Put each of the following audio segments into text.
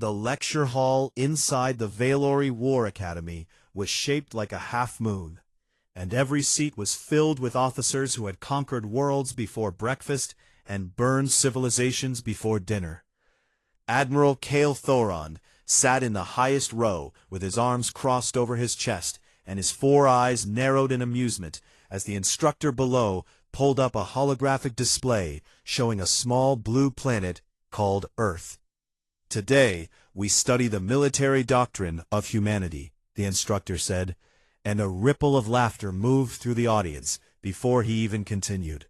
The lecture hall inside the HFY War Academy was shaped like a half-moon, and every seat was filled with officers who had conquered worlds before breakfast and burned civilizations before dinner. Admiral Cale Thoron sat in the highest row with his arms crossed over his chest and his 4 eyes narrowed in amusement as the instructor below pulled up a holographic display showing a small blue planet called Earth. "Today, we study the military doctrine of humanity," the instructor said, and a ripple of laughter moved through the audience before he even continued.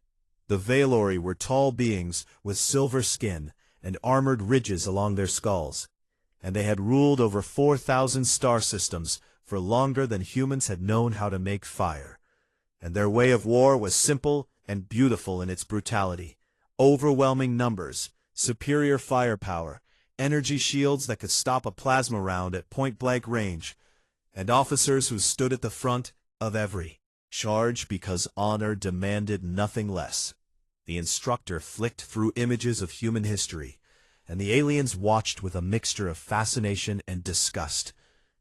The HFY were tall beings with silver skin and armored ridges along their skulls, and they had ruled over 4,000 star systems for longer than humans had known how to make fire. And their way of war was simple and beautiful in its brutality: overwhelming numbers, superior firepower, energy shields that could stop a plasma round at point-blank range, and officers who stood at the front of every charge because honor demanded nothing less. The instructor flicked through images of human history, and the aliens watched with a mixture of fascination and disgust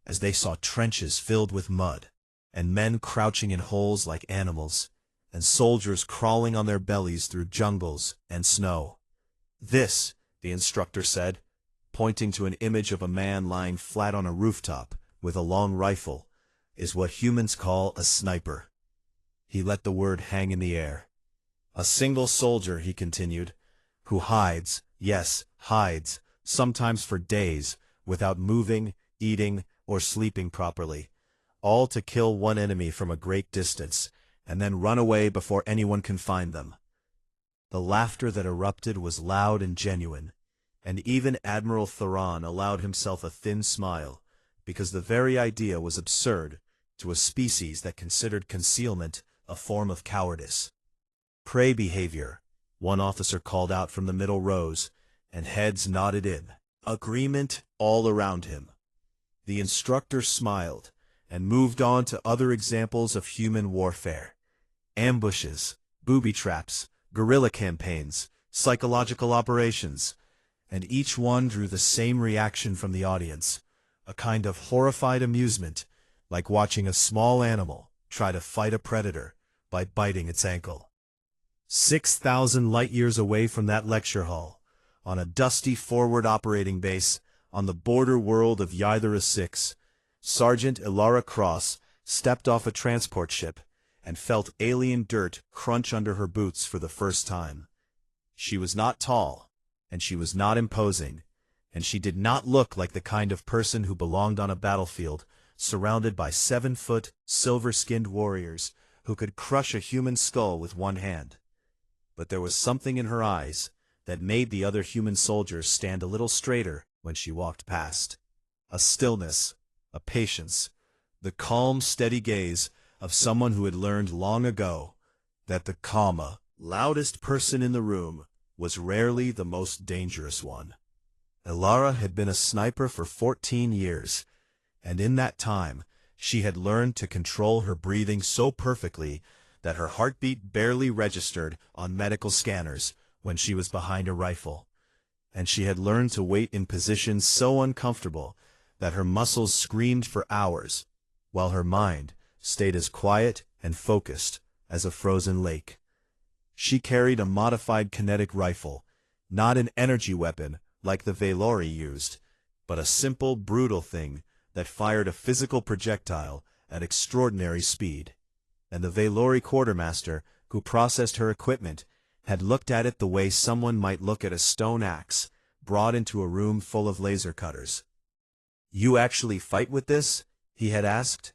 as they saw trenches filled with mud, and men crouching in holes like animals, and soldiers crawling on their bellies through jungles and snow. "This," the instructor said, pointing to an image of a man lying flat on a rooftop with a long rifle, "is what humans call a sniper." He let the word hang in the air. "A single soldier," he continued, "who hides, yes, hides, sometimes for days, without moving, eating, or sleeping properly, all to kill one enemy from a great distance, and then run away before anyone can find them." The laughter that erupted was loud and genuine, and even Admiral Thoron allowed himself a thin smile, because the very idea was absurd to a species that considered concealment a form of cowardice. "Prey behavior," one officer called out from the middle rows, and heads nodded in agreement all around him. The instructor smiled and moved on to other examples of human warfare: ambushes, booby traps, guerrilla campaigns, psychological operations, and each one drew the same reaction from the audience, a kind of horrified amusement, like watching a small animal try to fight a predator by biting its ankle. 6,000 light-years away from that lecture hall, on a dusty forward operating base on the border world of Ythera 6, Sergeant Ilara Cross stepped off a transport ship and felt alien dirt crunch under her boots for the first time. She was not tall, and she was not imposing, and she did not look like the kind of person who belonged on a battlefield surrounded by 7-foot, silver-skinned warriors who could crush a human skull with one hand. But there was something in her eyes that made the other human soldiers stand a little straighter when she walked past. A stillness, a patience, the calm, steady gaze of someone who had learned long ago that the calmer, loudest person in the room was rarely the most dangerous one. Ilara had been a sniper for 14 years, and in that time she had learned to control her breathing so perfectly that her heartbeat barely registered on medical scanners when she was behind a rifle, and she had learned to wait in positions so uncomfortable that her muscles screamed for hours, while her mind stayed as quiet and focused as a frozen lake. She carried a modified kinetic rifle, not an energy weapon like the HFY used, but a simple, brutal thing that fired a physical projectile at extraordinary speed. And the HFY quartermaster, who processed her equipment, had looked at it the way someone might look at a stone axe brought into a room full of laser cutters. "You actually fight with this?" he had asked.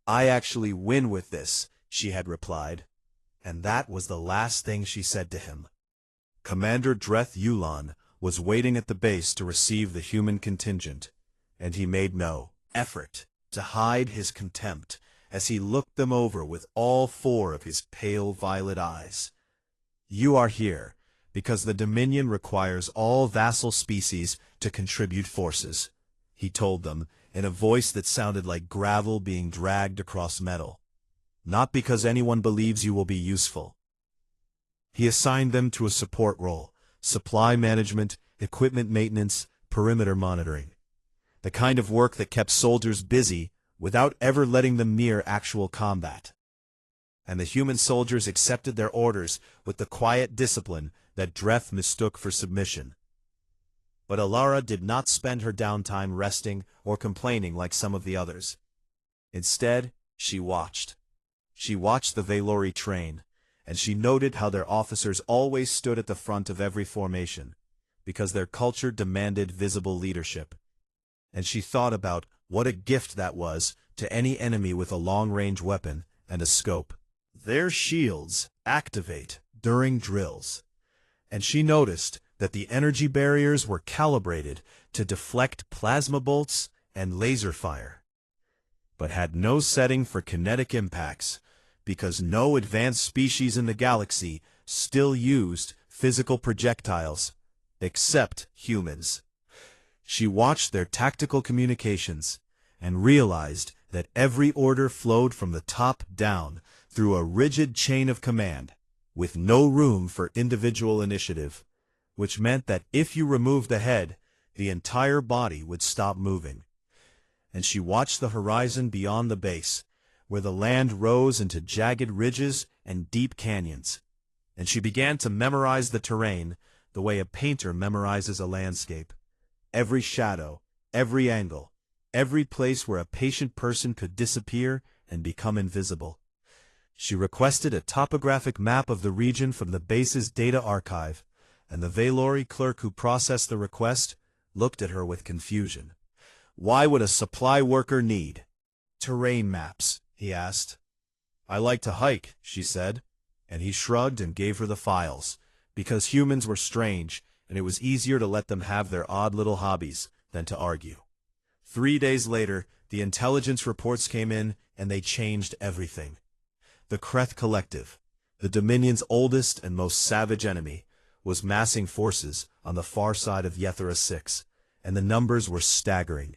"I actually win with this," she had replied. And that was the last thing she said to him. Commander Dreth Yulan was waiting at the base to receive the human contingent, and he made no effort to hide his contempt as he looked them over with all 4 of his pale violet eyes. "You are here because the Dominion requires all vassal species to contribute forces," he told them in a voice that sounded like gravel being dragged across metal. "Not because anyone believes you will be useful." He assigned them to a support role: supply management, equipment maintenance, perimeter monitoring. The kind of work that kept soldiers busy without ever letting them near actual combat. And the human soldiers accepted their orders with the quiet discipline that Dreth mistook for submission. But Alara did not spend her downtime resting or complaining like some of the others. Instead, she watched. She watched the Valori train, and she noted how their officers always stood at the front of every formation, because their culture demanded visible leadership. And she thought about what a gift that was to any enemy with a long-range weapon and a scope. Their shields activate during drills, and she noticed that the energy barriers were calibrated to deflect plasma bolts and laser fire, but had no setting for kinetic impacts, because no advanced species in the galaxy still used physical projectiles, except humans. She watched their tactical communications and realized that every order flowed from the top down through a rigid chain of command, with no room for individual initiative, which meant that if you removed the head, the entire body would stop moving. And she watched the horizon beyond the base, where the land rose into jagged ridges and deep canyons, and she began to memorize the terrain the way a painter memorizes a landscape. Every shadow, every angle, every place where a patient person could disappear and become invisible. She requested a topographic map of the region from the base's data archive, and the Valori clerk who processed the request looked at her with confusion. "Why would a supply worker need terrain maps?" he asked. "I like to hike," she said, and he shrugged and gave her the files, because humans were strange, and it was easier to let them have their odd little hobbies than to argue. 3 days later, the intelligence reports came in, and they changed everything. The Kreth Collective, the Dominion's oldest and most savage enemy, was massing forces on the far side of Yethera 6, and the numbers were staggering.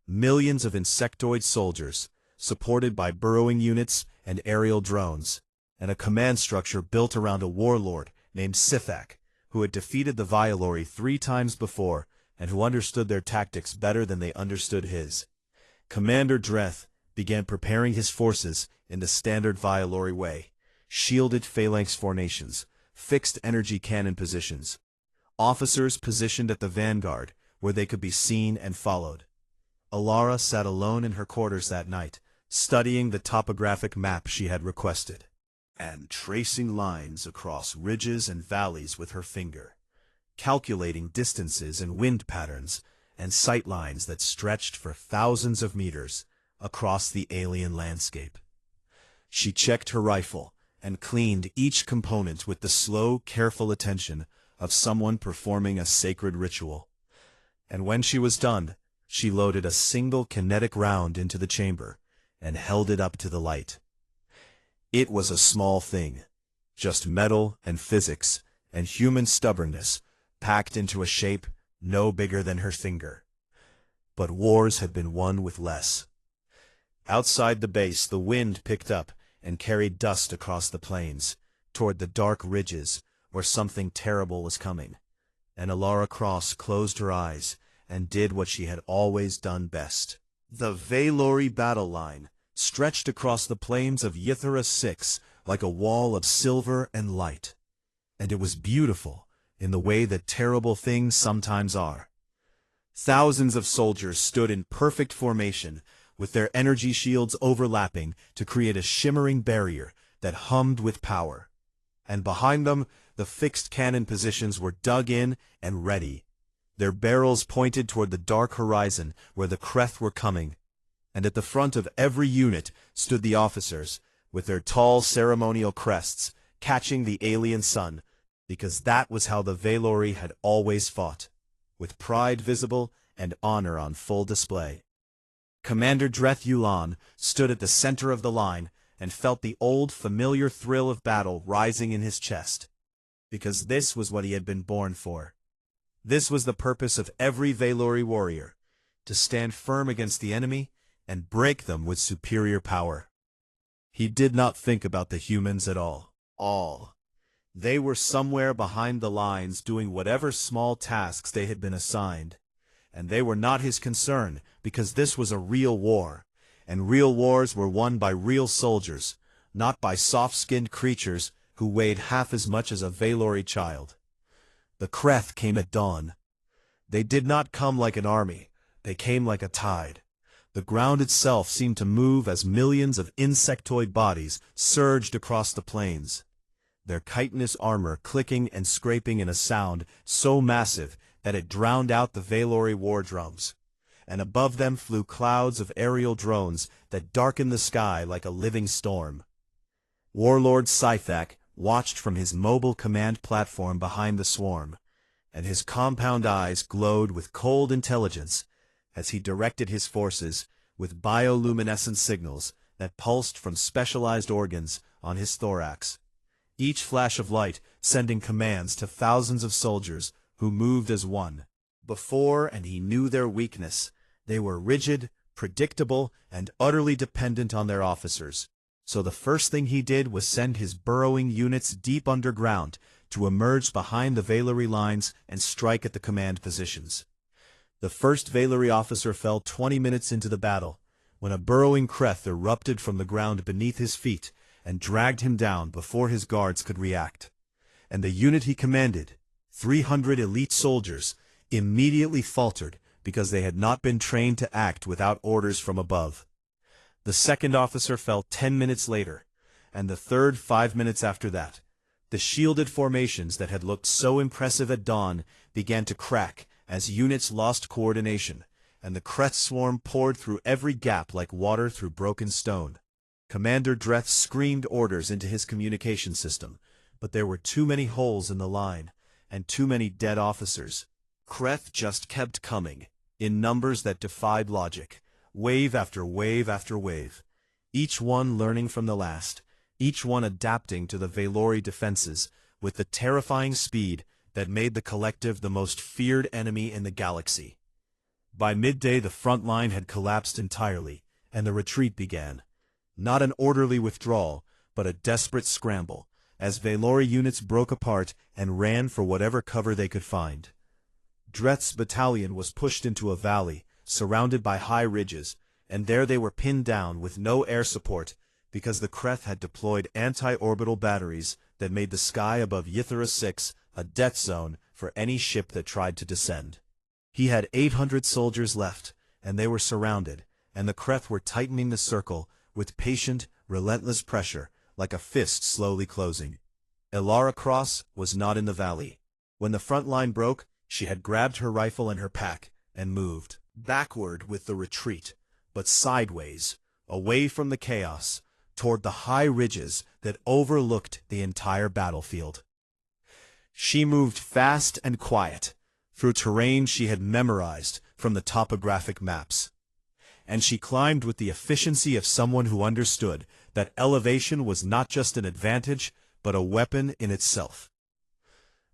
Millions of insectoid soldiers, supported by burrowing units and aerial drones, and a command structure built around a warlord named Sithak, who had defeated the Valori 3 times before and who understood their tactics better than they understood his. Commander Dreth began preparing his forces in the standard Valori way: shielded phalanx formations, fixed energy cannon positions, officers positioned at the vanguard where they could be seen and followed. Alara sat alone in her quarters that night, studying the topographic map she had requested, and tracing lines across ridges and valleys with her finger, calculating distances and wind patterns and sight lines that stretched for thousands of meters across the alien landscape. She checked her rifle and cleaned each component with the slow, careful attention of someone performing a sacred ritual. And when she was done, she loaded a single kinetic round into the chamber and held it up to the light. It was a small thing, just metal and physics and human stubbornness packed into a shape no bigger than her finger. But wars had been won with less. Outside the base, the wind picked up and carried dust across the plains, toward the dark ridges where something terrible was coming. And Alara Cross closed her eyes and did what she had always done best. The Valori battle line stretched across the plains of Yethera 6 like a wall of silver and light. And it was beautiful in the way that terrible things sometimes are. Thousands of soldiers stood in perfect formation, with their energy shields overlapping to create a shimmering barrier that hummed with power. And behind them, the fixed cannon positions were dug in and ready, their barrels pointed toward the dark horizon where the Kreth were coming. And at the front of every unit stood the officers, with their tall ceremonial crests, catching the alien sun, because that was how the Valori had always fought, with pride visible and honor on full display. Commander Dreth Yulan stood at the center of the line and felt the old familiar thrill of battle rising in his chest, because this was what he had been born for. This was the purpose of every Valori warrior, to stand firm against the enemy and break them with superior power. He did not think about the humans at all. They were somewhere behind the lines doing whatever small tasks they had been assigned, and they were not his concern, because this was a real war, and real wars were won by real soldiers, not by soft-skinned creatures who weighed half as much as a Valori child. The Kreth came at dawn. They did not come like an army, they came like a tide. The ground itself seemed to move as millions of insectoid bodies surged across the plains, their chitinous armor clicking and scraping in a sound so massive that it drowned out the Valori war drums. And above them flew clouds of aerial drones that darkened the sky like a living storm. Warlord Scythak watched from his mobile command platform behind the swarm, and his compound eyes glowed with cold intelligence as he directed his forces with bioluminescent signals that pulsed from specialized organs on his thorax, each flash of light sending commands to thousands of soldiers who moved as one. Before and he knew their weakness, they were rigid, predictable, and utterly dependent on their officers. So the first thing he did was send his burrowing units deep underground to emerge behind the Valori lines and strike at the command positions. The first Valori officer fell 20 minutes into the battle, when a burrowing Kreth erupted from the ground beneath his feet and dragged him down before his guards could react. And the unit he commanded, 300 elite soldiers, immediately faltered because they had not been trained to act without orders from above. The second officer fell 10 minutes later, and the third 5 minutes after that. The shielded formations that had looked so impressive at dawn began to crack as units lost coordination, and the Kreth swarm poured through every gap like water through broken stone. Commander Dreth screamed orders into his communication system, but there were too many holes in the line, and too many dead officers. Kreth just kept coming, in numbers that defied logic, wave after wave after wave, each one learning from the last, each one adapting to the Valori defenses with the terrifying speed that made the collective the most feared enemy in the galaxy. By midday the front line had collapsed entirely, and the retreat began. Not an orderly withdrawal, but a desperate scramble, as Valori units broke apart and ran for whatever cover they could find. Dreth's battalion was pushed into a valley, surrounded by high ridges, and there they were pinned down with no air support because the Kreth had deployed anti-orbital batteries that made the sky above Ythera 6 a death zone for any ship that tried to descend. He had 800 soldiers left, and they were surrounded, and the Kreth were tightening the circle with patient, relentless pressure, like a fist slowly closing. Elara Cross was not in the valley. When the front line broke, she had grabbed her rifle and her pack, and moved backward with the retreat, but sideways, away from the chaos, toward the high ridges that overlooked the entire battlefield. She moved fast and quiet, through terrain she had memorized from the topographic maps. And she climbed with the efficiency of someone who understood that elevation was not just an advantage, but a weapon in itself.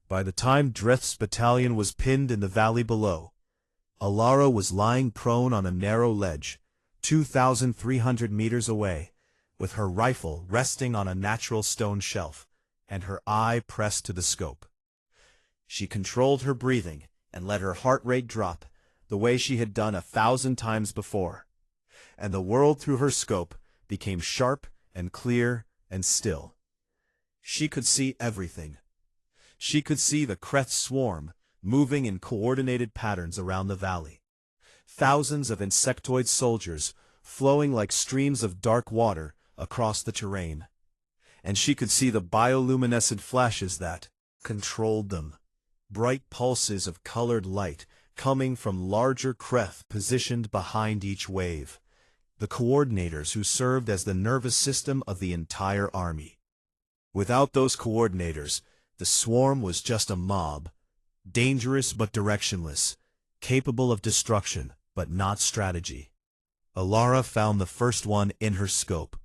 By the time Dreth's battalion was pinned in the valley below, Elara was lying prone on a narrow ledge, 2,300 meters away, with her rifle resting on a natural stone shelf, and her eye pressed to the scope. She controlled her breathing and let her heart rate drop, the way she had done 1,000 times before, and the world through her scope became sharp and clear and still. She could see everything. She could see the Kreth swarm moving in coordinated patterns around the valley. Thousands of insectoid soldiers flowing like streams of dark water across the terrain. And she could see the bioluminescent flashes that controlled them, bright pulses of colored light coming from larger Kreth positioned behind each wave, the coordinators who served as the nervous system of the entire army. Without those coordinators, the swarm was just a mob, dangerous but directionless, capable of destruction but not strategy. Elara found the first one in her scope,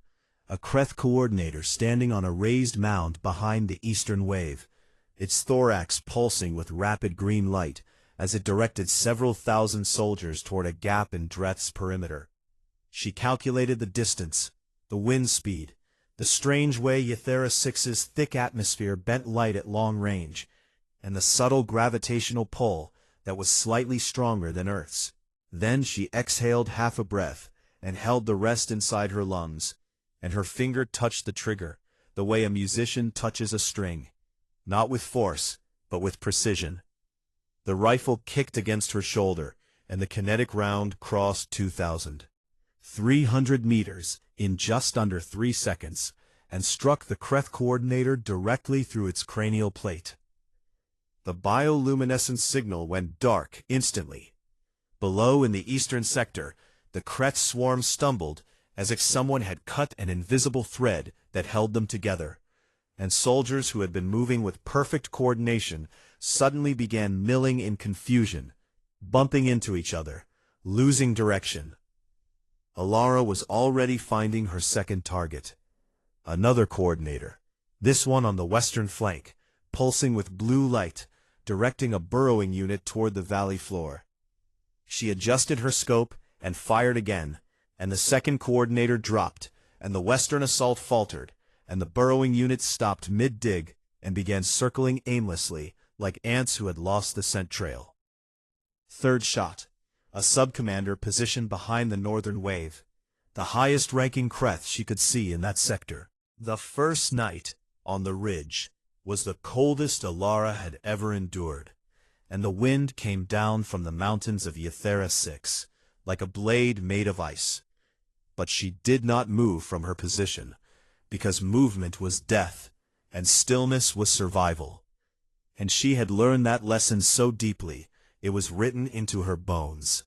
a Kreth coordinator standing on a raised mound behind the eastern wave, its thorax pulsing with rapid green light as it directed several thousand soldiers toward a gap in Dreth's perimeter. She calculated the distance, the wind speed, the strange way Ythera 6's thick atmosphere bent light at long range, and the subtle gravitational pull that was slightly stronger than Earth's. Then she exhaled half a breath and held the rest inside her lungs, and her finger touched the trigger, the way a musician touches a string, not with force, but with precision. The rifle kicked against her shoulder, and the kinetic round crossed 2,300 meters in just under 3 seconds, and struck the Kreth coordinator directly through its cranial plate. The bioluminescent signal went dark instantly. Below in the eastern sector, the Kreth swarm stumbled as if someone had cut an invisible thread that held them together, and soldiers who had been moving with perfect coordination suddenly began milling in confusion, bumping into each other, losing direction. Alara was already finding her second target. Another coordinator, this one on the western flank, pulsing with blue light, directing a burrowing unit toward the valley floor. She adjusted her scope and fired again, and the second coordinator dropped, and the western assault faltered, and the burrowing unit stopped mid-dig and began circling aimlessly, like ants who had lost the scent trail. Third shot, a sub-commander positioned behind the northern wave, the highest-ranking Kreth she could see in that sector. The first night on the ridge was the coldest Alara had ever endured, and the wind came down from the mountains of Yathera 6, like a blade made of ice. But she did not move from her position, because movement was death, and stillness was survival. And she had learned that lesson so deeply, it was written into her bones.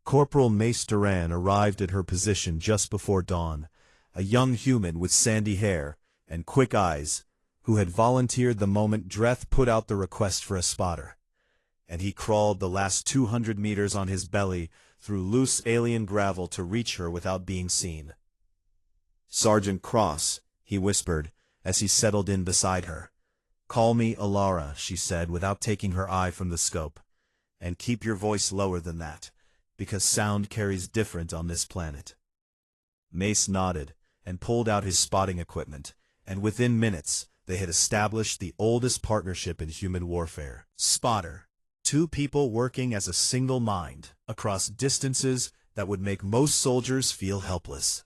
Corporal Mace Duran arrived at her position just before dawn, a young human with sandy hair and quick eyes, who had volunteered the moment Dreth put out the request for a spotter. And he crawled the last 200 meters on his belly through loose alien gravel to reach her without being seen. "Sergeant Cross," he whispered, as he settled in beside her. "Call me Alara," she said without taking her eye from the scope. "And keep your voice lower than that, because sound carries different on this planet." Mace nodded and pulled out his spotting equipment, and within minutes they had established the oldest partnership in human warfare. Spotter. Two people working as a single mind, across distances that would make most soldiers feel helpless.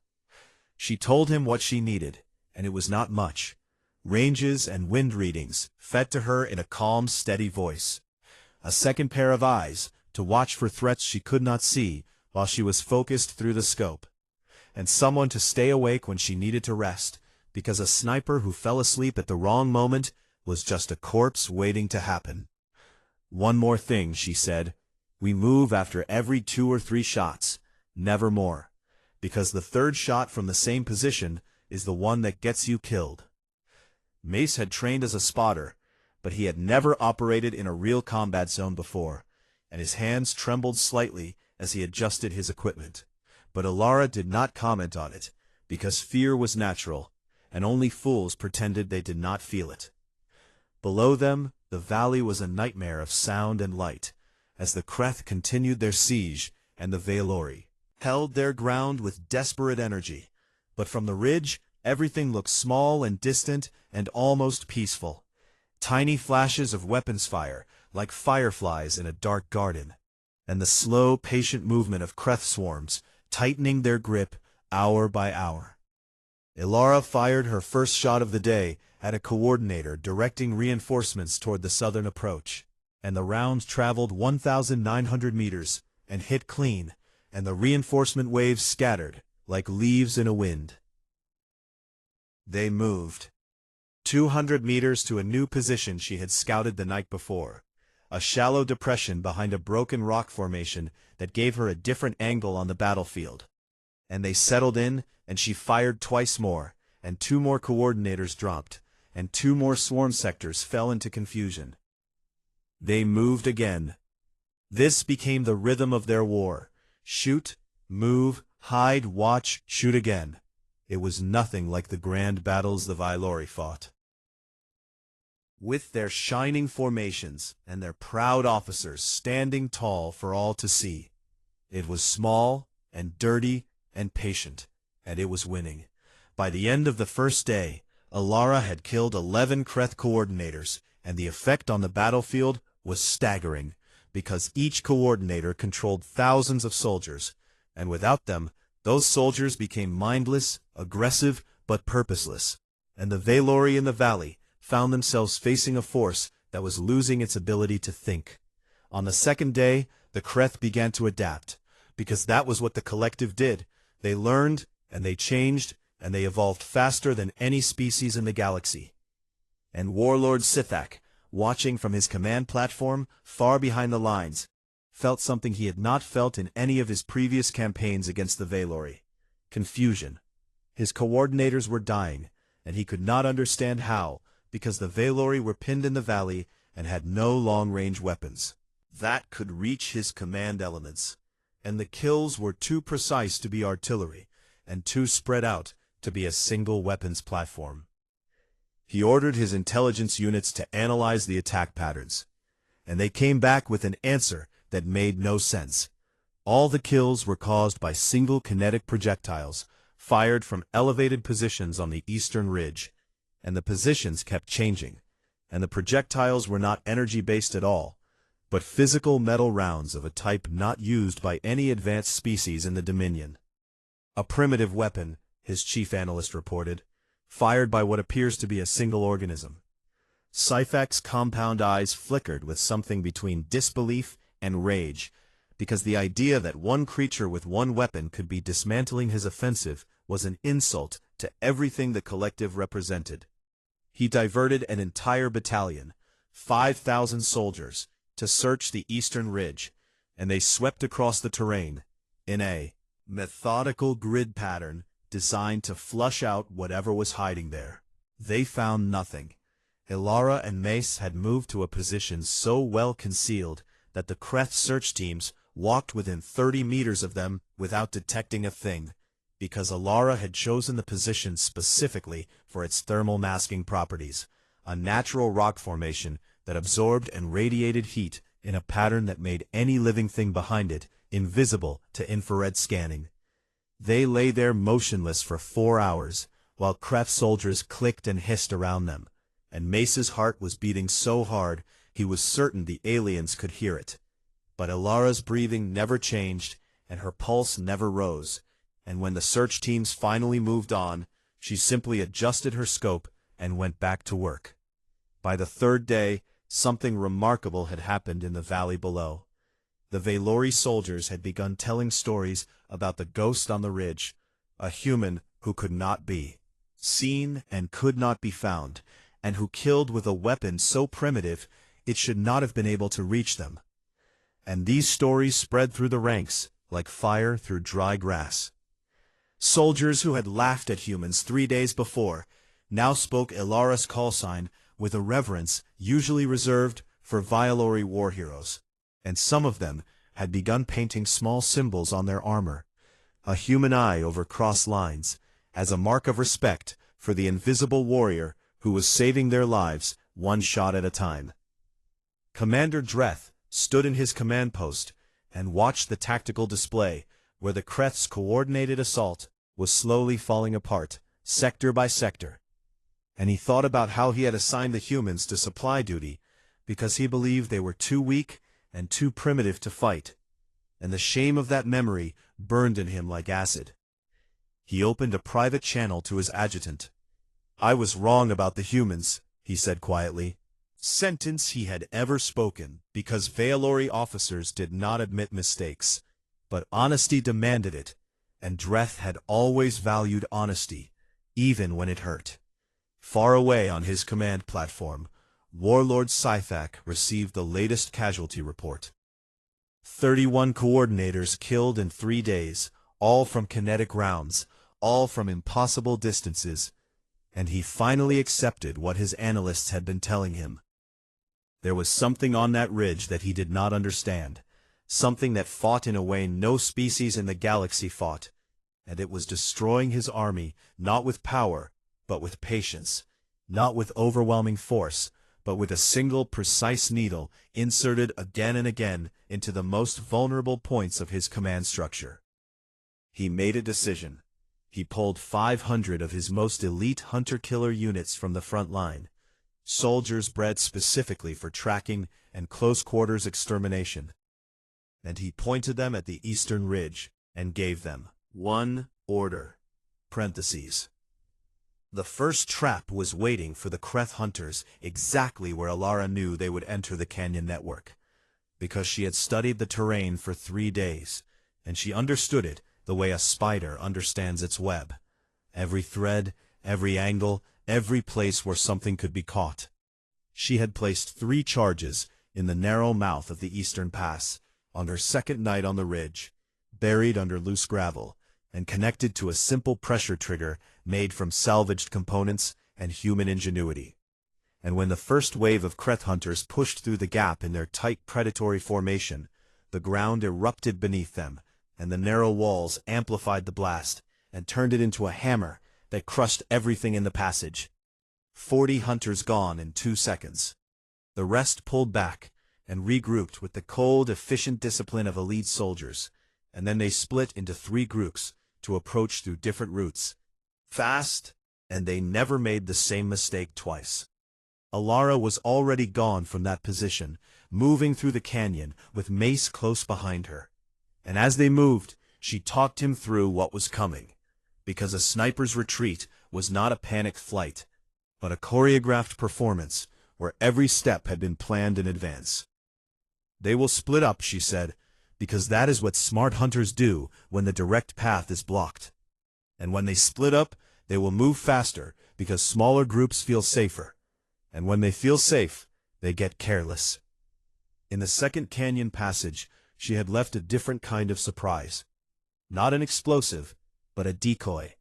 She told him what she needed, and it was not much. Ranges and wind readings, fed to her in a calm, steady voice. A second pair of eyes, to watch for threats she could not see while she was focused through the scope. And someone to stay awake when she needed to rest, because a sniper who fell asleep at the wrong moment was just a corpse waiting to happen. "One more thing," she said. "We move after every 2 or 3 shots, never more, because the third shot from the same position is the one that gets you killed." Mace had trained as a spotter, but he had never operated in a real combat zone before, and his hands trembled slightly as he adjusted his equipment. But Alara did not comment on it, because fear was natural, and only fools pretended they did not feel it. Below them, the valley was a nightmare of sound and light, as the Kreth continued their siege, and the Valori held their ground with desperate energy. But from the ridge, everything looked small and distant and almost peaceful. Tiny flashes of weapons fire, like fireflies in a dark garden, and the slow, patient movement of Kreth swarms, tightening their grip hour by hour. Alara fired her first shot of the day at a coordinator directing reinforcements toward the southern approach, and the round traveled 1,900 meters and hit clean, and the reinforcement waves scattered like leaves in a wind. They moved 200 meters to a new position she had scouted the night before, a shallow depression behind a broken rock formation that gave her a different angle on the battlefield. And they settled in, and she fired twice more, and 2 more coordinators dropped, and 2 more swarm sectors fell into confusion. They moved again. This became the rhythm of their war. Shoot, move, hide, watch, shoot again. It was nothing like the grand battles the Valori fought. With their shining formations and their proud officers standing tall for all to see. It was small and dirty and patient, and it was winning. By the end of the first day, Alara had killed 11 Kreth coordinators, and the effect on the battlefield was staggering, because each coordinator controlled thousands of soldiers, and without them, those soldiers became mindless, aggressive, but purposeless. And the Valori in the valley found themselves facing a force that was losing its ability to think. On the second day, the Kreth began to adapt, because that was what the collective did. They learned, and they changed, and they evolved faster than any species in the galaxy. And Warlord Sithak, watching from his command platform far behind the lines, felt something he had not felt in any of his previous campaigns against the Valori: confusion. His coordinators were dying, and he could not understand how, because the Valori were pinned in the valley and had no long-range weapons that could reach his command elements, and the kills were too precise to be artillery, and too spread out to be a single weapons platform. He ordered his intelligence units to analyze the attack patterns, and they came back with an answer that made no sense. All the kills were caused by single kinetic projectiles fired from elevated positions on the eastern ridge, and the positions kept changing, and the projectiles were not energy-based at all, but physical metal rounds of a type not used by any advanced species in the Dominion. A primitive weapon, his chief analyst reported, fired by what appears to be a single organism. Sifak's compound eyes flickered with something between disbelief and rage, because the idea that one creature with one weapon could be dismantling his offensive was an insult to everything the collective represented. He diverted an entire battalion, 5,000 soldiers, to search the eastern ridge, and they swept across the terrain in a methodical grid pattern designed to flush out whatever was hiding there. They found nothing. Ilara and Mace had moved to a position so well concealed that the Kreth search teams walked within 30 meters of them without detecting a thing, because Ilara had chosen the position specifically for its thermal masking properties, a natural rock formation that absorbed and radiated heat in a pattern that made any living thing behind it invisible to infrared scanning. They lay there motionless for 4 hours, while Kreth soldiers clicked and hissed around them, and Mace's heart was beating so hard he was certain the aliens could hear it. But Ilara's breathing never changed, and her pulse never rose, and when the search teams finally moved on, she simply adjusted her scope and went back to work. By the third day, something remarkable had happened in the valley below. The Valori soldiers had begun telling stories about the ghost on the ridge, a human who could not be seen and could not be found, and who killed with a weapon so primitive it should not have been able to reach them. And these stories spread through the ranks like fire through dry grass. Soldiers who had laughed at humans 3 days before now spoke Ilara's callsign with a reverence usually reserved for Valori war heroes, and some of them had begun painting small symbols on their armor, a human eye over cross lines, as a mark of respect for the invisible warrior who was saving their lives one shot at a time. Commander Dreth stood in his command post and watched the tactical display where the Kreth's coordinated assault was slowly falling apart, sector by sector. And he thought about how he had assigned the humans to supply duty because he believed they were too weak and too primitive to fight, and the shame of that memory burned in him like acid. He opened a private channel to his adjutant. "I was wrong about the humans," he said quietly. Sentence he had ever spoken, because Valori officers did not admit mistakes, but honesty demanded it, and Dreth had always valued honesty, even when it hurt. Far away on his command platform, Warlord Sifak received the latest casualty report. 31 coordinators killed in 3 days, all from kinetic rounds, all from impossible distances, and he finally accepted what his analysts had been telling him. There was something on that ridge that he did not understand, something that fought in a way no species in the galaxy fought, and it was destroying his army not with power, but with patience, not with overwhelming force, but with a single precise needle inserted again and again into the most vulnerable points of his command structure. He made a decision. He pulled 500 of his most elite hunter-killer units from the front line, soldiers bred specifically for tracking and close-quarters extermination. And he pointed them at the eastern ridge and gave them one order. Parentheses. The first trap was waiting for the Kreth hunters exactly where Alara knew they would enter the canyon network, because she had studied the terrain for 3 days, and she understood it the way a spider understands its web. Every thread, every angle, every place where something could be caught. She had placed 3 charges in the narrow mouth of the eastern pass on her second night on the ridge, buried under loose gravel, and connected to a simple pressure trigger made from salvaged components and human ingenuity. And when the first wave of Kreth hunters pushed through the gap in their tight predatory formation, the ground erupted beneath them, and the narrow walls amplified the blast and turned it into a hammer that crushed everything in the passage. 40 hunters gone in 2 seconds. The rest pulled back and regrouped with the cold, efficient discipline of elite soldiers, and then they split into 3 groups to approach through different routes. Fast, and they never made the same mistake twice. Alara was already gone from that position, moving through the canyon with Mace close behind her. And as they moved, she talked him through what was coming, because a sniper's retreat was not a panicked flight, but a choreographed performance where every step had been planned in advance. They will split up, she said, because that is what smart hunters do when the direct path is blocked. And when they split up, they will move faster because smaller groups feel safer. And when they feel safe, they get careless. In the second canyon passage, she had left a different kind of surprise. Not an explosive, but a decoy.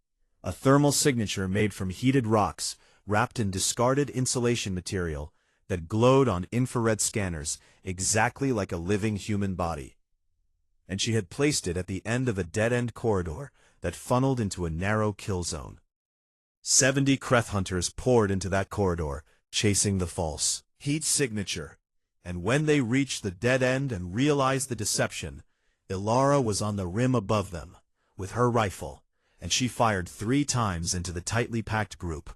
A thermal signature made from heated rocks, wrapped in discarded insulation material that glowed on infrared scanners exactly like a living human body. And she had placed it at the end of a dead-end corridor that funneled into a narrow kill zone. 70 Kreth hunters poured into that corridor, chasing the false heat signature, and when they reached the dead end and realized the deception, Ilara was on the rim above them, with her rifle, and she fired 3 times into the tightly packed group,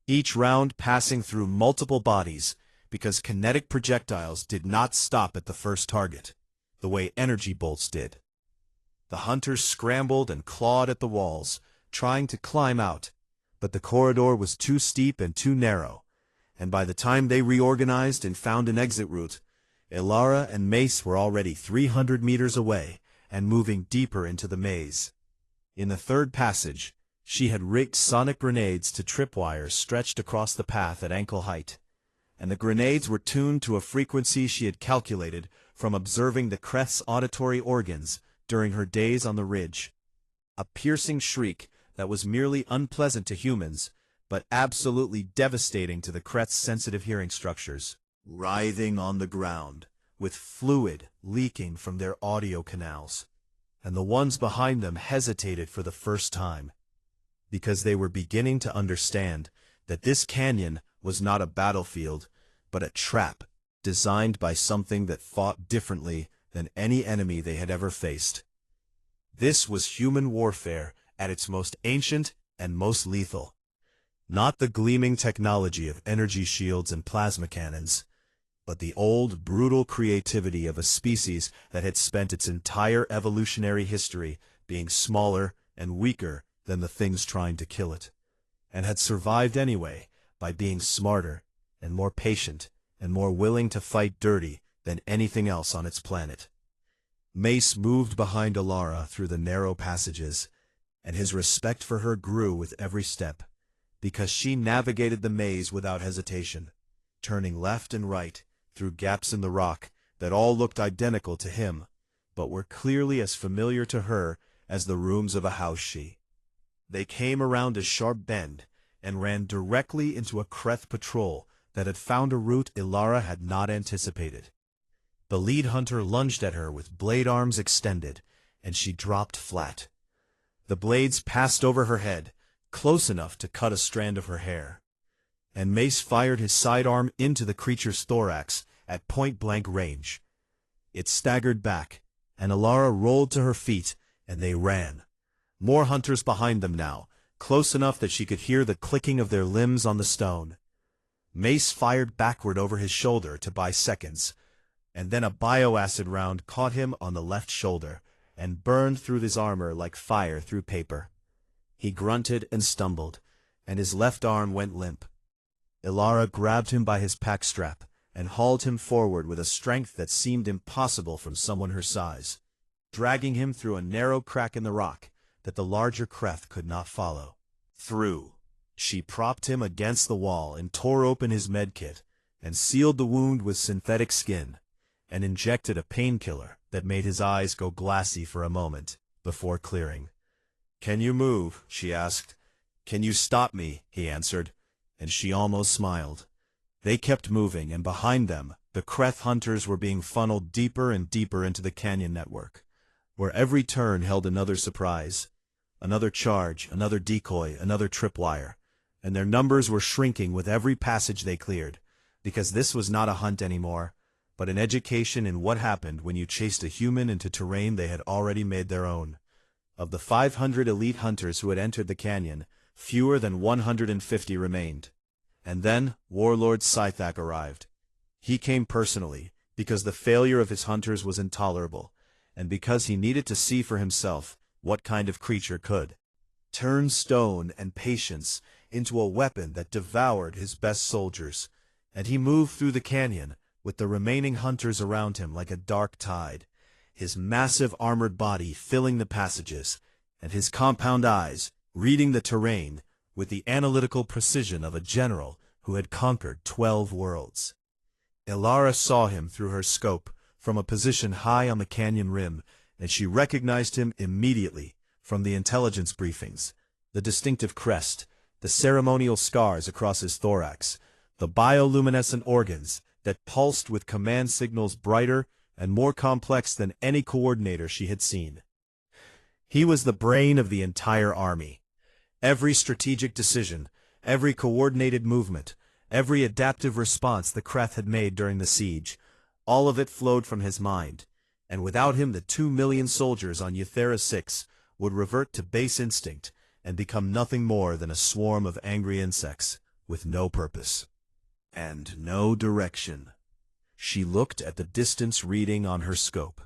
each round passing through multiple bodies, because kinetic projectiles did not stop at the first target, the way energy bolts did. The hunters scrambled and clawed at the walls, trying to climb out, but the corridor was too steep and too narrow, and by the time they reorganized and found an exit route, Ilara and Mace were already 300 meters away and moving deeper into the maze. In the third passage, she had rigged sonic grenades to tripwires stretched across the path at ankle height, and the grenades were tuned to a frequency she had calculated from observing the Kreth's auditory organs during her days on the ridge. A piercing shriek that was merely unpleasant to humans, but absolutely devastating to the Kreth's sensitive hearing structures, writhing on the ground, with fluid leaking from their audio canals. And the ones behind them hesitated for the first time, because they were beginning to understand that this canyon was not a battlefield, but a trap designed by something that fought differently than any enemy they had ever faced. This was human warfare at its most ancient and most lethal. Not the gleaming technology of energy shields and plasma cannons, but the old, brutal creativity of a species that had spent its entire evolutionary history being smaller and weaker than the things trying to kill it, and had survived anyway by being smarter and more patient and more willing to fight dirty than anything else on its planet. Mace moved behind Ilara through the narrow passages, and his respect for her grew with every step, because she navigated the maze without hesitation, turning left and right through gaps in the rock that all looked identical to him, but were clearly as familiar to her as the rooms of a house. They came around a sharp bend and ran directly into a Kreth patrol that had found a route Ilara had not anticipated. The lead hunter lunged at her with blade arms extended, and she dropped flat. The blades passed over her head, close enough to cut a strand of her hair, and Mace fired his sidearm into the creature's thorax at point-blank range. It staggered back, and Ilara rolled to her feet, and they ran. More hunters behind them now, close enough that she could hear the clicking of their limbs on the stone. Mace fired backward over his shoulder to buy seconds, and then a bioacid round caught him on the left shoulder and burned through his armor like fire through paper. He grunted and stumbled, and his left arm went limp. Ilara grabbed him by his pack strap and hauled him forward with a strength that seemed impossible from someone her size, dragging him through a narrow crack in the rock that the larger Kreth could not follow. Through. She propped him against the wall and tore open his medkit and sealed the wound with synthetic skin and injected a painkiller that made his eyes go glassy for a moment before clearing. "Can you move?" she asked. "Can you stop me?" he answered, and she almost smiled. They kept moving, and behind them, the Kreth hunters were being funneled deeper and deeper into the canyon network, where every turn held another surprise, another charge, another decoy, another tripwire, and their numbers were shrinking with every passage they cleared, because this was not a hunt anymore, but an education in what happened when you chased a human into terrain they had already made their own. Of the 500 elite hunters who had entered the canyon, fewer than 150 remained. And then Warlord Scythak arrived. He came personally, because the failure of his hunters was intolerable, and because he needed to see for himself what kind of creature could turn stone and patience into a weapon that devoured his best soldiers. And he moved through the canyon, with the remaining hunters around him like a dark tide, his massive armored body filling the passages, and his compound eyes reading the terrain with the analytical precision of a general who had conquered 12 worlds. Ilara saw him through her scope from a position high on the canyon rim, and she recognized him immediately from the intelligence briefings, the distinctive crest, the ceremonial scars across his thorax, the bioluminescent organs that pulsed with command signals brighter and more complex than any coordinator she had seen. He was the brain of the entire army. Every strategic decision, every coordinated movement, every adaptive response the Kreth had made during the siege, all of it flowed from his mind, and without him the 2 million soldiers on Euthera 6 would revert to base instinct and become nothing more than a swarm of angry insects with no purpose and no direction. She looked at the distance reading on her scope.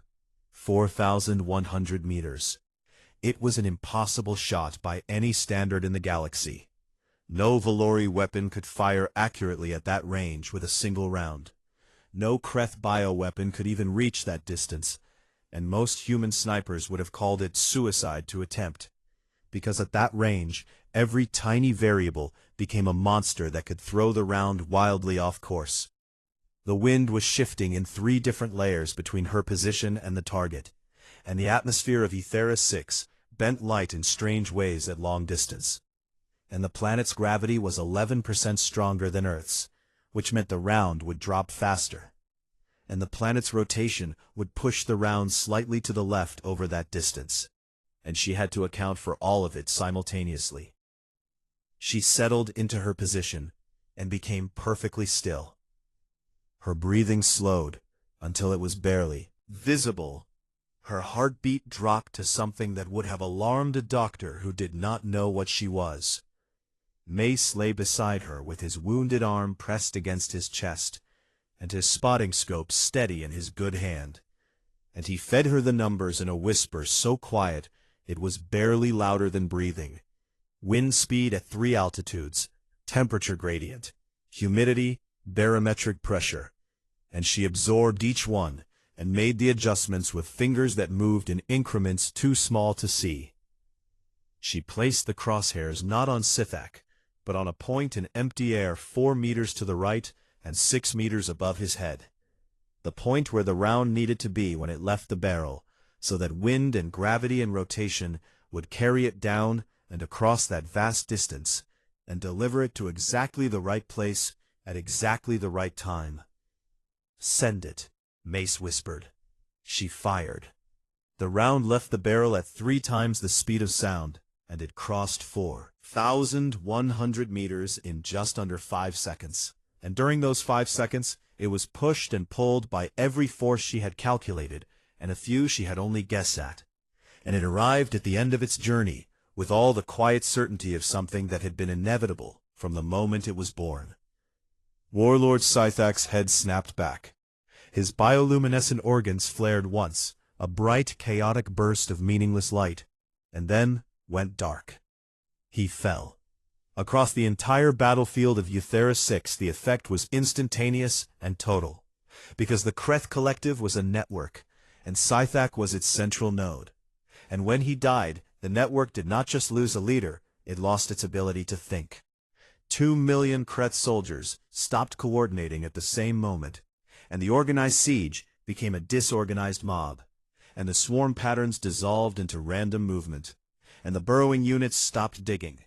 4,100 meters. It was an impossible shot by any standard in the galaxy. No Valori weapon could fire accurately at that range with a single round. No Kreth bioweapon could even reach that distance, and most human snipers would have called it suicide to attempt, because at that range, every tiny variable became a monster that could throw the round wildly off course. The wind was shifting in 3 different layers between her position and the target, and the atmosphere of Euthera 6 bent light in strange ways at long distance. And the planet's gravity was 11% stronger than Earth's, which meant the round would drop faster. And the planet's rotation would push the round slightly to the left over that distance, and she had to account for all of it simultaneously. She settled into her position and became perfectly still. Her breathing slowed until it was barely visible. Her heartbeat dropped to something that would have alarmed a doctor who did not know what she was. Mace lay beside her with his wounded arm pressed against his chest, and his spotting scope steady in his good hand. And he fed her the numbers in a whisper so quiet it was barely louder than breathing. Wind speed at 3 altitudes, temperature gradient, humidity, barometric pressure. And she absorbed each one and made the adjustments with fingers that moved in increments too small to see. She placed the crosshairs not on Sithak, but on a point in empty air 4 meters to the right and 6 meters above his head. The point where the round needed to be when it left the barrel, so that wind and gravity and rotation would carry it down and across that vast distance, and deliver it to exactly the right place at exactly the right time. "Send it," Mace whispered. She fired. The round left the barrel at 3 times the speed of sound, and it crossed 4,100 meters in just under 5 seconds. And during those 5 seconds, it was pushed and pulled by every force she had calculated, and a few she had only guessed at. And it arrived at the end of its journey, with all the quiet certainty of something that had been inevitable from the moment it was born. Warlord Scythak's head snapped back. His bioluminescent organs flared once, a bright, chaotic burst of meaningless light, and then went dark. He fell. Across the entire battlefield of Euthera 6, the effect was instantaneous and total, because the Kreth Collective was a network, and Scythak was its central node. And when he died, the network did not just lose a leader, it lost its ability to think. 2 million Kreth soldiers stopped coordinating at the same moment, and the organized siege became a disorganized mob, and the swarm patterns dissolved into random movement, and the burrowing units stopped digging,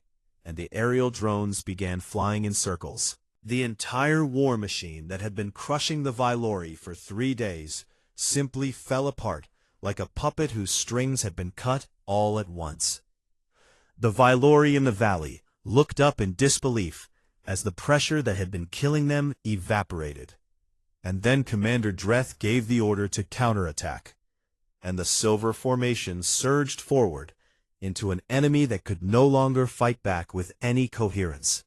and the aerial drones began flying in circles. The entire war machine that had been crushing the Vylori for 3 days simply fell apart like a puppet whose strings had been cut all at once. The Vylori in the valley looked up in disbelief as the pressure that had been killing them evaporated. And then Commander Dreth gave the order to counterattack, and the Silver Formation surged forward into an enemy that could no longer fight back with any coherence.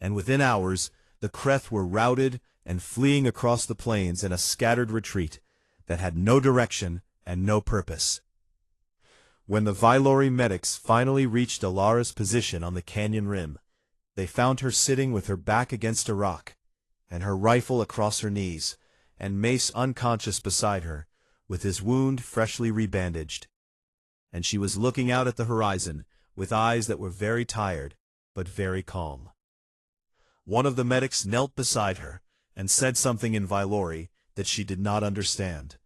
And within hours, the Kreth were routed and fleeing across the plains in a scattered retreat that had no direction and no purpose. When the Vylori medics finally reached Alara's position on the canyon rim, they found her sitting with her back against a rock, and her rifle across her knees, and Mace unconscious beside her, with his wound freshly rebandaged. And she was looking out at the horizon, with eyes that were very tired, but very calm. One of the medics knelt beside her, and said something in Vylori that she did not understand,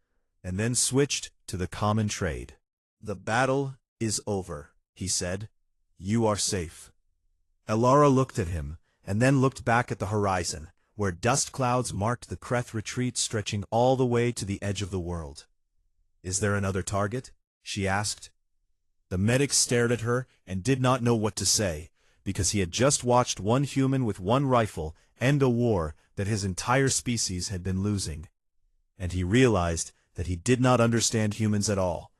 and then switched to the common trade. "The battle is over," he said. "You are safe." Alara looked at him, and then looked back at the horizon, where dust clouds marked the Kreth retreat stretching all the way to the edge of the world. "Is there another target?" she asked. The medic stared at her and did not know what to say, because he had just watched one human with one rifle end a war that his entire species had been losing. And he realized that he did not understand humans at all,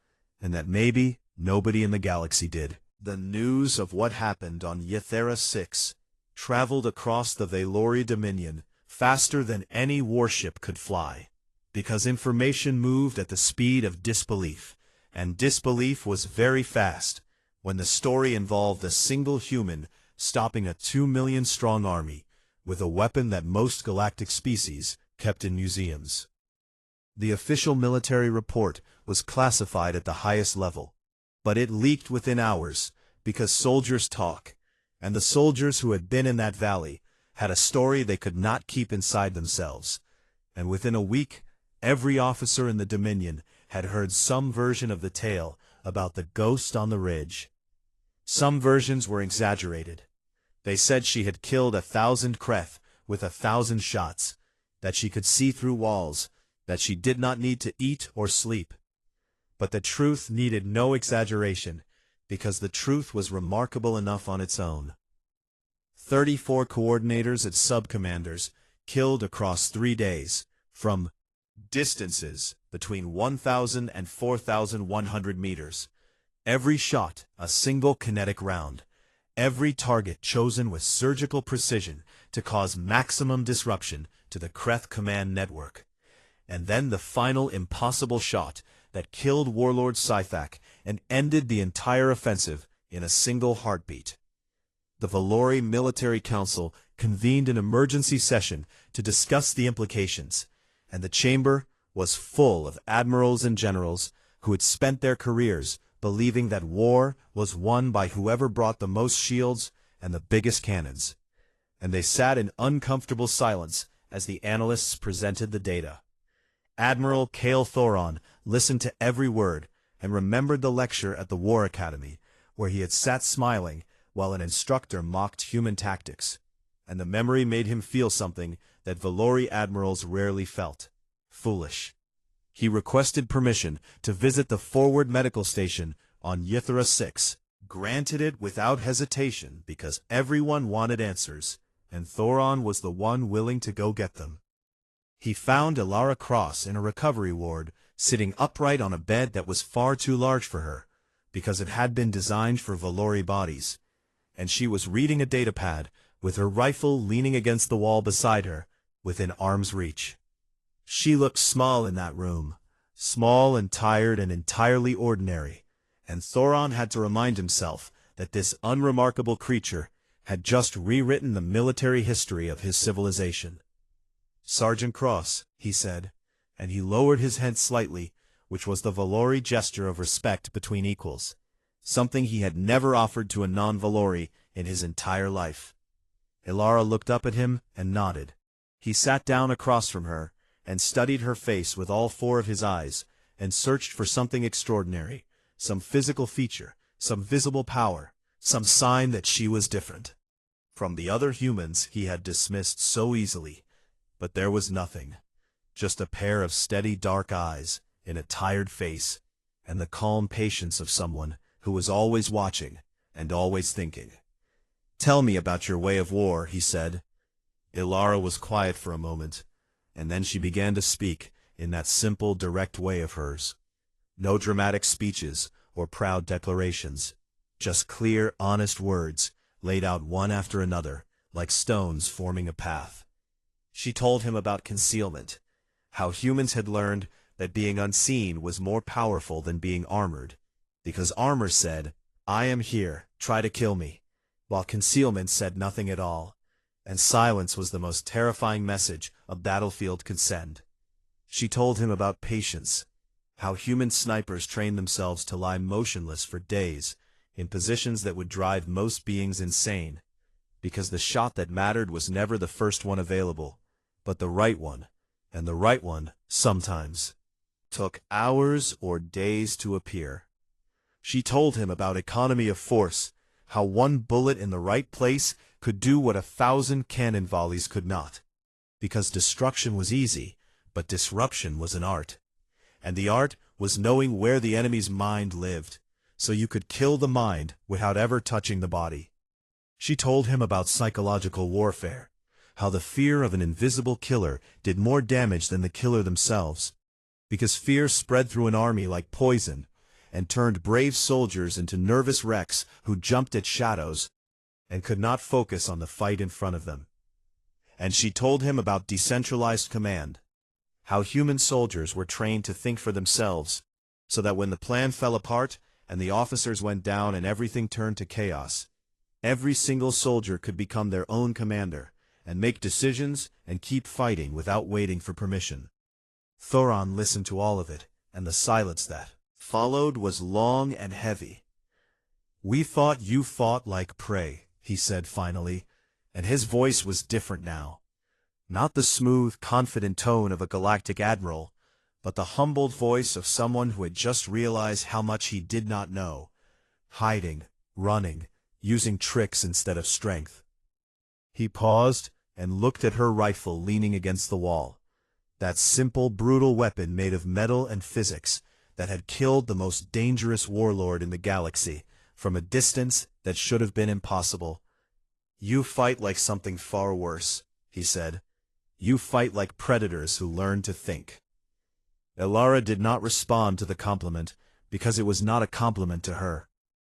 and that maybe nobody in the galaxy did. The news of what happened on Euthera 6 traveled across the Vylori Dominion faster than any warship could fly, because information moved at the speed of disbelief, and disbelief was very fast when the story involved a single human stopping a 2 million strong army with a weapon that most galactic species kept in museums. The official military report was classified at the highest level, but it leaked within hours because soldiers talk, and the soldiers who had been in that valley had a story they could not keep inside themselves, and within a week every officer in the Dominion had heard some version of the tale about the ghost on the ridge. Some versions were exaggerated. They said she had killed 1,000 Kreth with 1,000 shots, that she could see through walls, that she did not need to eat or sleep. But the truth needed no exaggeration, because the truth was remarkable enough on its own. 34 coordinators and sub-commanders killed across 3 days, from distances between 1,000 and 4,100 meters. Every shot a single kinetic round. Every target chosen with surgical precision to cause maximum disruption to the Kreth command network. And then the final impossible shot that killed Warlord Scythak and ended the entire offensive in a single heartbeat. The Vylori Military Council convened an emergency session to discuss the implications, and the chamber was full of admirals and generals who had spent their careers believing that war was won by whoever brought the most shields and the biggest cannons. And they sat in uncomfortable silence as the analysts presented the data. Admiral Kale Thoron listened to every word and remembered the lecture at the War Academy, where he had sat smiling while an instructor mocked human tactics, and the memory made him feel something that Vylori admirals rarely felt: foolish. He requested permission to visit the forward medical station on Euthera 6, granted it without hesitation because everyone wanted answers, and Thoron was the one willing to go get them. He found Alara Cross in a recovery ward, sitting upright on a bed that was far too large for her, because it had been designed for Vylori bodies, and she was reading a datapad with her rifle leaning against the wall beside her, within arm's reach. She looked small in that room, small and tired and entirely ordinary, and Thoron had to remind himself that this unremarkable creature had just rewritten the military history of his civilization. "Sergeant Cross," he said, and he lowered his head slightly, which was the Valori gesture of respect between equals, something he had never offered to a non-Valori in his entire life. Ilara looked up at him and nodded. He sat down across from her and studied her face with all four of his eyes and searched for something extraordinary, some physical feature, some visible power, some sign that she was different from the other humans he had dismissed so easily. But there was nothing, just a pair of steady dark eyes in a tired face, and the calm patience of someone who was always watching and always thinking. "Tell me about your way of war," he said. Ilara was quiet for a moment, and then she began to speak in that simple, direct way of hers. No dramatic speeches or proud declarations, just clear, honest words laid out one after another, like stones forming a path. She told him about concealment, how humans had learned that being unseen was more powerful than being armored, because armor said, "I am here, try to kill me," while concealment said nothing at all, and silence was the most terrifying message a battlefield could send. She told him about patience, how human snipers trained themselves to lie motionless for days, in positions that would drive most beings insane, because the shot that mattered was never the first one available, but the right one, and the right one, sometimes, took hours or days to appear. She told him about economy of force, how one bullet in the right place could do what 1,000 cannon volleys could not, because destruction was easy, but disruption was an art, and the art was knowing where the enemy's mind lived, so you could kill the mind without ever touching the body. She told him about psychological warfare, how the fear of an invisible killer did more damage than the killer themselves, because fear spread through an army like poison, and turned brave soldiers into nervous wrecks who jumped at shadows and could not focus on the fight in front of them. And she told him about decentralized command, how human soldiers were trained to think for themselves, so that when the plan fell apart and the officers went down and everything turned to chaos, every single soldier could become their own commander and make decisions and keep fighting without waiting for permission. Thoron listened to all of it, and the silence that followed was long and heavy. "We thought you fought like prey," he said finally, and his voice was different now. Not the smooth, confident tone of a galactic admiral, but the humbled voice of someone who had just realized how much he did not know, hiding, running, using tricks instead of strength. He paused and looked at her rifle leaning against the wall, that simple, brutal weapon made of metal and physics that had killed the most dangerous warlord in the galaxy from a distance that should have been impossible. "You fight like something far worse," he said. "You fight like predators who learn to think." Ilara did not respond to the compliment, because it was not a compliment to her.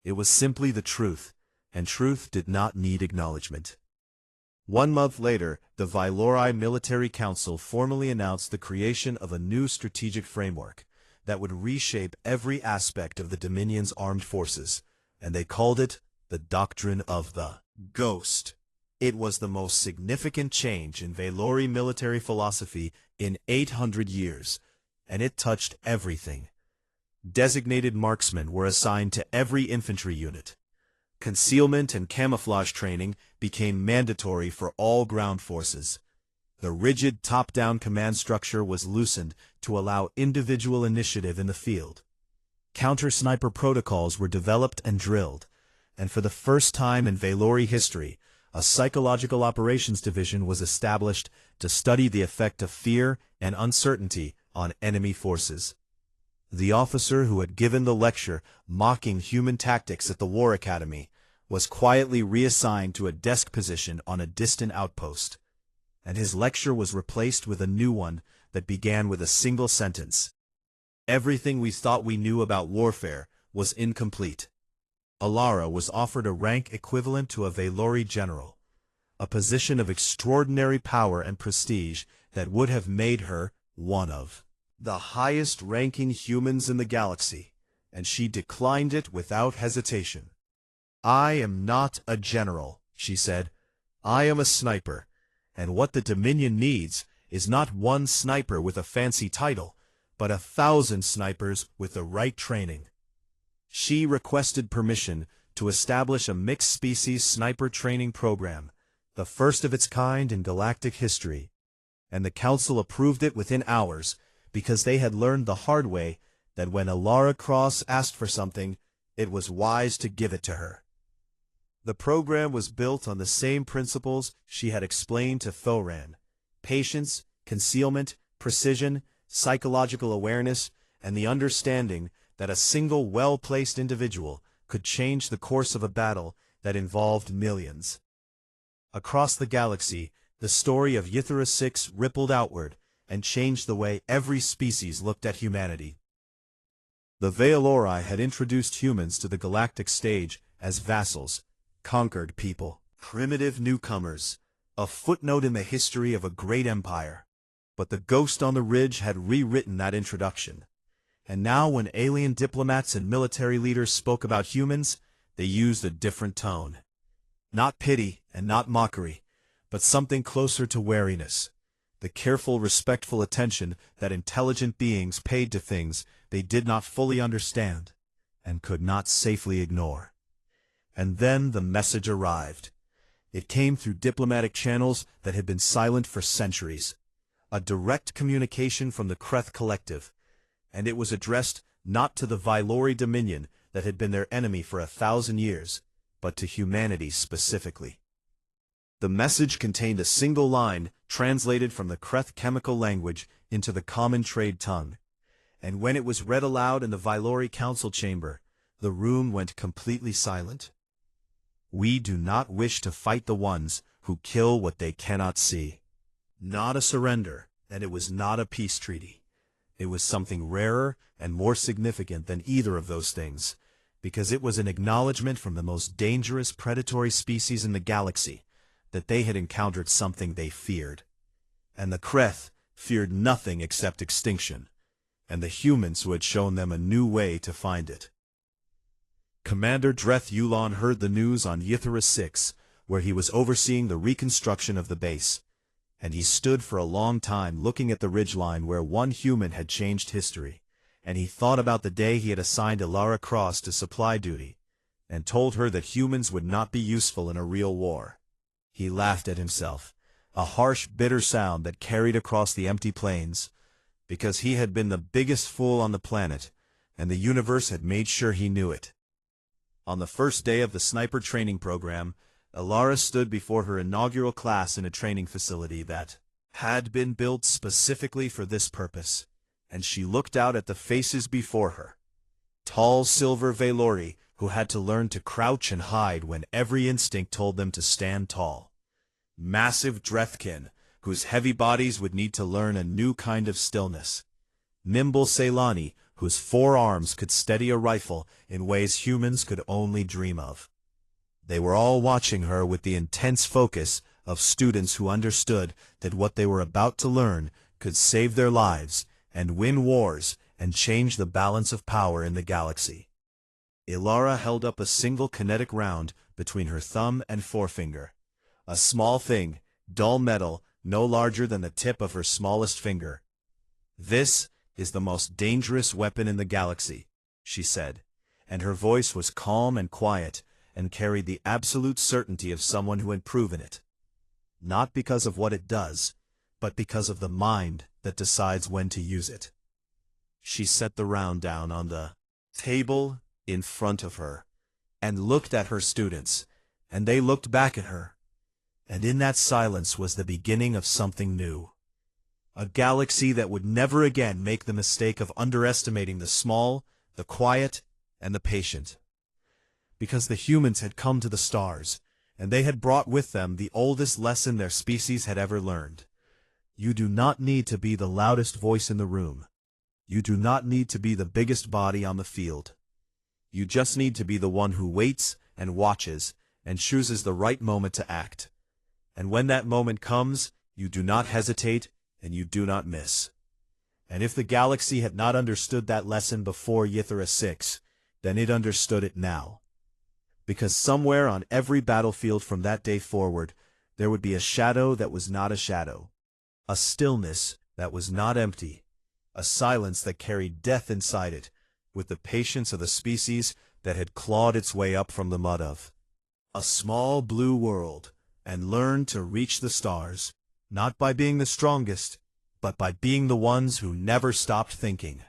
It was simply the truth, and truth did not need acknowledgement. 1 month later, the Vylori Military Council formally announced the creation of a new strategic framework that would reshape every aspect of the Dominion's armed forces, and they called it the Doctrine of the Ghost. It was the most significant change in Vylori military philosophy in 800 years, and it touched everything. Designated marksmen were assigned to every infantry unit. Concealment and camouflage training became mandatory for all ground forces. The rigid top-down command structure was loosened to allow individual initiative in the field. Counter-sniper protocols were developed and drilled, and for the first time in Vylori history, a psychological operations division was established to study the effect of fear and uncertainty on enemy forces. The officer who had given the lecture mocking human tactics at the War Academy was quietly reassigned to a desk position on a distant outpost, and his lecture was replaced with a new one that began with a single sentence. "Everything we thought we knew about warfare was incomplete." Ilara was offered a rank equivalent to a Vylori general. a position of extraordinary power and prestige that would have made her one of the highest-ranking humans in the galaxy, and she declined it without hesitation. "I am not a general," she said. "I am a sniper, and what the Dominion needs is not one sniper with a fancy title, but 1,000 snipers with the right training." She requested permission to establish a mixed-species sniper training program, the first of its kind in galactic history, and the Council approved it within hours because they had learned the hard way that when Alara Cross asked for something, it was wise to give it to her. The program was built on the same principles she had explained to Thoran: patience, concealment, precision, psychological awareness, and the understanding that a single well-placed individual could change the course of a battle that involved millions. Across the galaxy, the story of Ythera 6 rippled outward and changed the way every species looked at humanity. The Veilori had introduced humans to the galactic stage as vassals, conquered people, primitive newcomers, a footnote in the history of a great empire. But the ghost on the ridge had rewritten that introduction. And now when alien diplomats and military leaders spoke about humans, they used a different tone. Not pity and not mockery, but something closer to wariness. The careful, respectful attention that intelligent beings paid to things they did not fully understand and could not safely ignore. And then the message arrived. It came through diplomatic channels that had been silent for centuries. A direct communication from the Kreth Collective, and it was addressed not to the Veilori Dominion that had been their enemy for 1,000 years, but to humanity specifically. The message contained a single line translated from the Kreth chemical language into the common trade tongue, and when it was read aloud in the Veilori Council chamber, the room went completely silent. "We do not wish to fight the ones who kill what they cannot see." Not a surrender, and it was not a peace treaty. It was something rarer and more significant than either of those things, because it was an acknowledgement from the most dangerous predatory species in the galaxy that they had encountered something they feared. And the Kreth feared nothing except extinction, and the humans who had shown them a new way to find it. Commander Dreth Yulon heard the news on Ythera 6, where he was overseeing the reconstruction of the base, and he stood for a long time looking at the ridgeline where one human had changed history, and he thought about the day he had assigned Alara Cross to supply duty, and told her that humans would not be useful in a real war. He laughed at himself, a harsh, bitter sound that carried across the empty plains, because he had been the biggest fool on the planet, and the universe had made sure he knew it. On the first day of the sniper training program, Alara stood before her inaugural class in a training facility that had been built specifically for this purpose, and she looked out at the faces before her. Tall silver Veilori who had to learn to crouch and hide when every instinct told them to stand tall. Massive Drethkin, whose heavy bodies would need to learn a new kind of stillness. Nimble Ceylani, whose 4 arms could steady a rifle in ways humans could only dream of. They were all watching her with the intense focus of students who understood that what they were about to learn could save their lives and win wars and change the balance of power in the galaxy. Alara held up a single kinetic round between her thumb and forefinger. A small thing, dull metal, no larger than the tip of her smallest finger. "This is the most dangerous weapon in the galaxy," she said, and her voice was calm and quiet, and carried the absolute certainty of someone who had proven it. Not because of what it does, but because of the mind that decides when to use it. She set the round down on the table in front of her, and looked at her students, and they looked back at her. And in that silence was the beginning of something new. A galaxy that would never again make the mistake of underestimating the small, the quiet, and the patient. Because the humans had come to the stars, and they had brought with them the oldest lesson their species had ever learned. You do not need to be the loudest voice in the room. You do not need to be the biggest body on the field. You just need to be the one who waits and watches and chooses the right moment to act. And when that moment comes, you do not hesitate and you do not miss. And if the galaxy had not understood that lesson before Ythera 6, then it understood it now. Because somewhere on every battlefield from that day forward, there would be a shadow that was not a shadow, a stillness that was not empty, a silence that carried death inside it, with the patience of the species that had clawed its way up from the mud of a small blue world, and learned to reach the stars, not by being the strongest, but by being the ones who never stopped thinking.